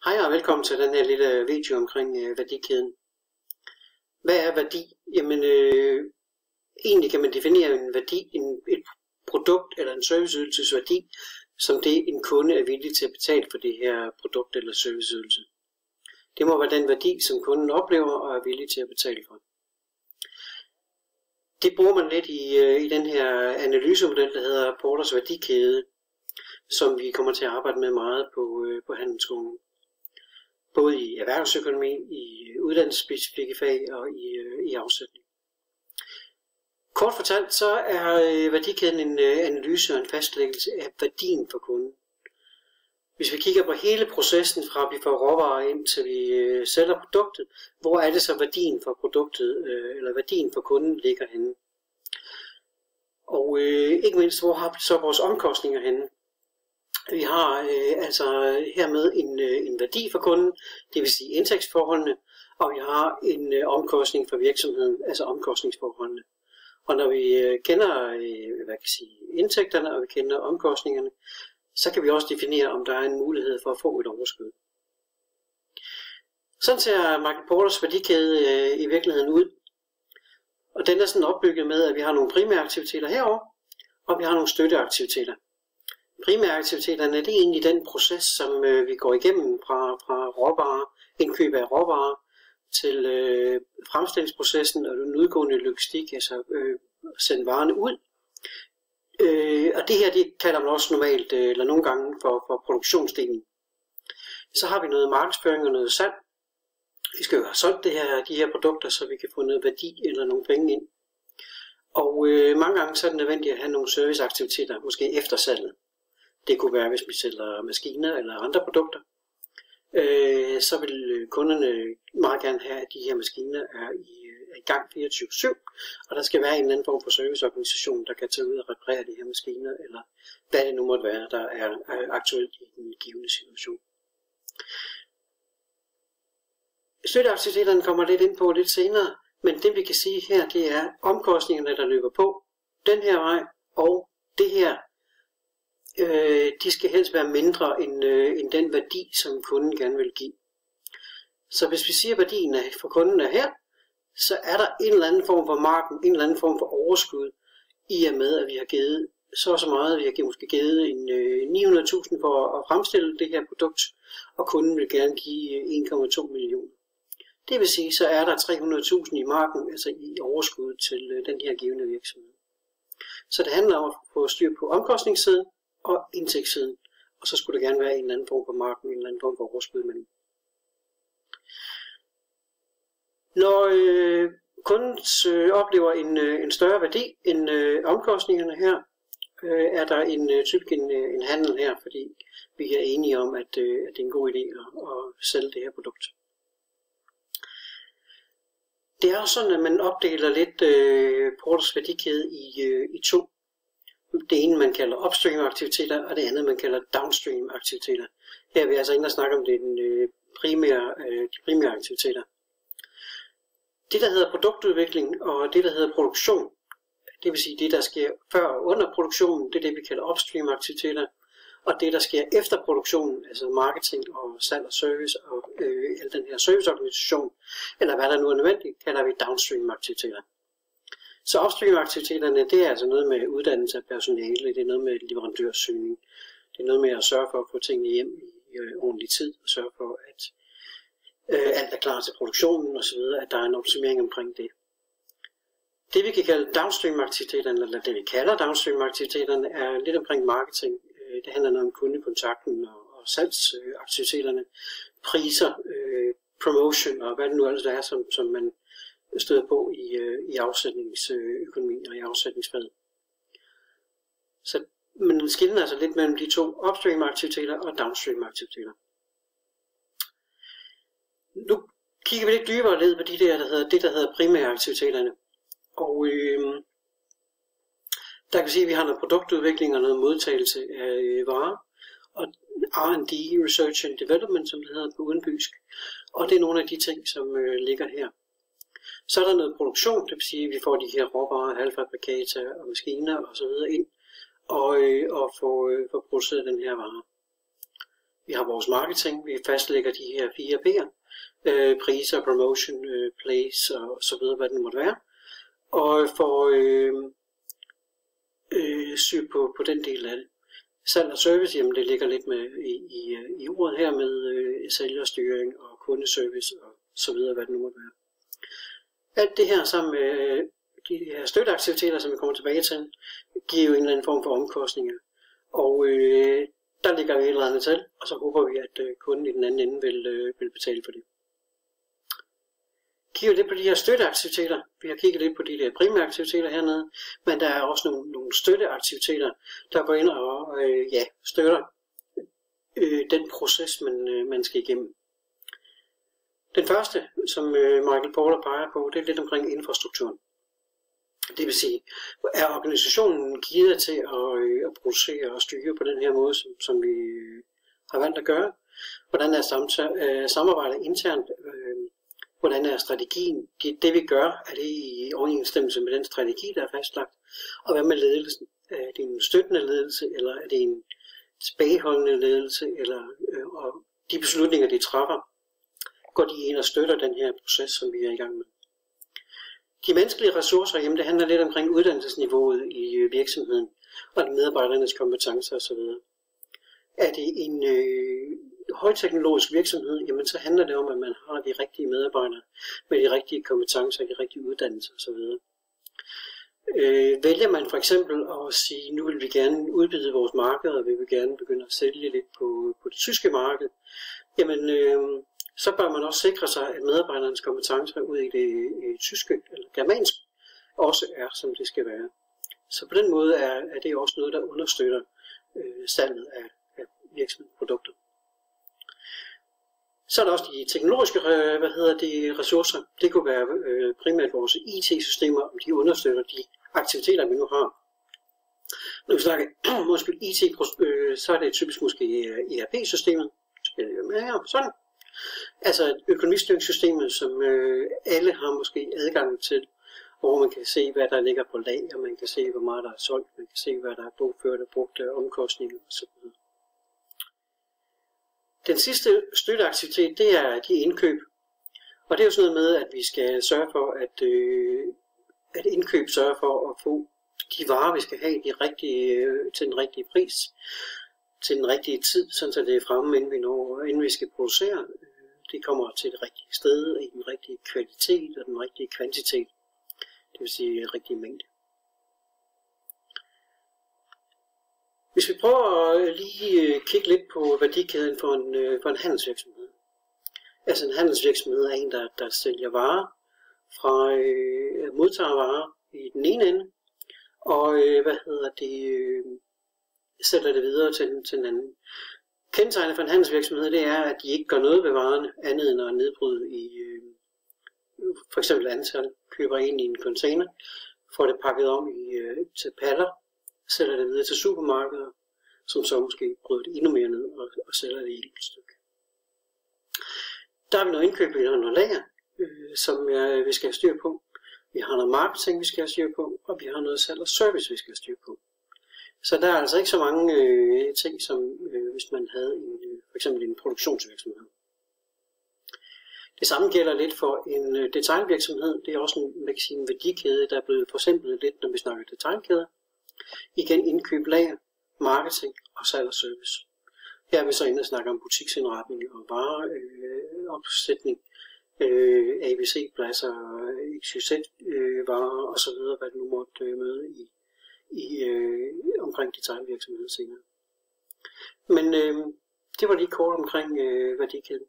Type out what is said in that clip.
Hej og velkommen til den her lille video omkring værdikæden. Hvad er værdi? Jamen, egentlig kan man definere en værdi, et produkt eller en serviceydelsesværdi, værdi, som det en kunde er villig til at betale for det her produkt eller serviceydelse. Det må være den værdi, som kunden oplever og er villig til at betale for. Det bruger man lidt i den her analysemodel, der hedder Porters værdikæde, som vi kommer til at arbejde med meget på handelsskolen. Både i erhvervsøkonomi, i uddannelsesspecifikke fag og i afsætning. Kort fortalt, så er værdikæden en analyse og en fastlæggelse af værdien for kunden. Hvis vi kigger på hele processen fra vi får råvarer ind til vi sælger produktet, hvor er det så værdien for produktet, eller værdien for kunden ligger henne? Og ikke mindst, hvor har vi så vores omkostninger henne? Vi har altså hermed en værdi for kunden, det vil sige indtægtsforholdene, og vi har en omkostning for virksomheden, altså omkostningsforholdene. Og når vi kender indtægterne, og vi kender omkostningerne, så kan vi også definere, om der er en mulighed for at få et overskud. Sådan ser Michael Porters værdikæde i virkeligheden ud. Og den er sådan opbygget med, at vi har nogle primære aktiviteter herover, og vi har nogle støtteaktiviteter. Primæraktiviteterne, det er egentlig den proces, som vi går igennem fra råvarer, indkøb af råvarer, til fremstillingsprocessen og den udgående logistik, altså sende varerne ud. Og det her, det kalder man også normalt, eller nogle gange for produktionsdelen. Så har vi noget markedsføring og noget salg. Vi skal jo have solgt de her produkter, så vi kan få noget værdi eller nogle penge ind. Og mange gange så er det nødvendigt at have nogle serviceaktiviteter, måske efter salget. Det kunne være, hvis vi sælger maskiner eller andre produkter. Så vil kunderne meget gerne have, at de her maskiner er i gang 24/7, og der skal være en eller anden form for serviceorganisation, der kan tage ud og reparere de her maskiner, eller hvad det nu måtte være, der er aktuelt i den givende situation. Støtteaktiviteterne kommer lidt ind på lidt senere, men det vi kan sige her, det er omkostningerne, der løber på den her vej, og det her, de skal helst være mindre end den værdi, som kunden gerne vil give. Så hvis vi siger, at værdien for kunden er her, så er der en eller anden form for marken, en eller anden form for overskud, i og med, at vi har givet så meget, vi har måske givet 900.000 for at fremstille det her produkt, og kunden vil gerne give 1,2 millioner. Det vil sige, så er der 300.000 i marken, altså i overskud til den her givende virksomhed. Så det handler om at få styr på omkostningssiden og indtægtssiden, og så skulle der gerne være en eller anden form for marken, en eller anden form for overskud mellem. Når kunden oplever en større værdi end omkostningerne her, er der typisk en handel her, fordi vi er enige om, at det er en god idé at sælge det her produkt. Det er også sådan, at man opdeler lidt Porters værdikæde i to. Det ene man kalder upstream aktiviteter, og det andet man kalder downstream aktiviteter. Her er vi altså inde og snakke om de primære aktiviteter. Det der hedder produktudvikling og det der hedder produktion, det vil sige det der sker før og under produktionen, det er det vi kalder upstream aktiviteter. Og det der sker efter produktionen, altså marketing og salg og service og den her serviceorganisation, eller hvad der nu er nødvendigt, kalder vi downstream aktiviteter. Så upstream aktiviteterne, det er altså noget med uddannelse af personale, det er noget med leverandørsøgning, det er noget med at sørge for at få tingene hjem i ordentlig tid, og sørge for at alt er klar til produktionen osv., at der er en optimering omkring det. Det vi kan kalde downstream aktiviteterne, eller det vi kalder downstream aktiviteterne, er lidt omkring marketing. Det handler noget om kundekontakten og salgsaktiviteterne, priser, promotion og hvad det nu ellers er, som man støder på i afsætningsøkonomi og i afsætningsfaget. Så man skiller altså lidt mellem de to upstream aktiviteter og downstream aktiviteter. Nu kigger vi lidt dybere ned på det der hedder primære aktiviteterne. Og der kan vi sige, at vi har noget produktudvikling og noget modtagelse af varer, og R&D, Research and Development, som det hedder på udenbysk. Og det er nogle af de ting, som ligger her. Så er der noget produktion, det vil sige, at vi får de her råvarer, halvfabrikater og maskiner osv. ind, og får produceret den her vare. Vi har vores marketing, vi fastlægger de her 4 P'er, priser, promotion, place og så videre, hvad det måtte være, og får syg på den del af det. Salg og service, jamen det ligger lidt med i ordet her med sælgerstyring og kundeservice og så videre, hvad det nu måtte være. Alt det her sammen med de her støtteaktiviteter, som vi kommer tilbage til, giver jo en eller anden form for omkostninger. Og der ligger vi et eller andet til, og så håber vi, at kunden i den anden ende vil betale for det. Kigger lidt på de her støtteaktiviteter. Vi har kigget lidt på de der primære aktiviteter hernede, men der er også nogle støtteaktiviteter, der går ind og støtter den proces, man skal igennem. Den første, som Michael Porter peger på, det er lidt omkring infrastrukturen. Det vil sige, er organisationen gearet til at producere og styre på den her måde, som vi har valgt at gøre? Hvordan er samarbejdet internt? Hvordan er strategien? Det vi gør, er det i overensstemmelse med den strategi, der er fastlagt? Og hvad med ledelsen? Er det en støttende ledelse, eller er det en tilbageholdende ledelse, eller og de beslutninger, de træffer, går de ind og støtter den her proces, som vi er i gang med? De menneskelige ressourcer, jamen det handler lidt omkring uddannelsesniveauet i virksomheden, og medarbejdernes kompetencer osv. Er det en højteknologisk virksomhed, jamen så handler det om, at man har de rigtige medarbejdere med de rigtige kompetencer, de rigtige uddannelser osv. Vælger man for eksempel at sige, nu vil vi gerne udvide vores marked, og vi vil gerne begynde at sælge lidt på det tyske marked, jamen så bør man også sikre sig, at medarbejdernes kompetencer ud i det tyske eller germanske også er, som det skal være. Så på den måde er det også noget, der understøtter salget af virksomhedsprodukter. Så er der også de teknologiske ressourcer. Det kunne være primært vores IT-systemer, om de understøtter de aktiviteter, vi nu har. Når vi snakker IT, så er det typisk måske ERP-systemet. Sådan. Altså økonomistyringssystemet, som alle har måske adgang til, hvor man kan se, hvad der ligger på lager, man kan se, hvor meget der er solgt, man kan se, hvad der er bogført og brugt af omkostninger osv. Den sidste støtteaktivitet, det er de indkøb. Og det er jo sådan noget med, at vi skal sørge for, at indkøb sørger for at få de varer, vi skal have til den rigtige pris, til den rigtige tid, så det er fremme, inden vi skal producere. Det kommer til det rigtige sted, i den rigtige kvalitet og den rigtige kvantitet. Det vil sige rigtig mængde. Hvis vi prøver at lige kigge lidt på værdikæden for en handelsvirksomhed. Altså en handelsvirksomhed er en, der sælger varer fra modtager varer i den ene ende, og sælger det videre til den anden. Kendetegnet for en handelsvirksomhed, det er, at de ikke gør noget ved varerne, andet end at nedbryde i for eksempel antal, køber ind i en container, får det pakket om til paller, sælger det videre til supermarkeder, som så måske bryder det endnu mere ned og sælger det i et enkelt stykke. Der har vi noget indkøb, vi har noget lager, som vi skal have styr på. Vi har noget marketing, vi skal have styr på, og vi har noget salg og service, vi skal have styr på. Så der er altså ikke så mange ting, som hvis man havde for eksempel en produktionsvirksomhed. Det samme gælder lidt for en detailvirksomhed. Det er også en værdikæde, der er blevet forsimplet lidt, når vi snakker detailkæder. Igen indkøb, lager, marketing og salg og service. Her er vi så inde og snakke om butiksindretning og vareopsætning, ABC-pladser, XYZ-varer osv., hvad det nu måtte møde omkring detailvirksomhed senere. Men det var lige kort omkring værdikæden.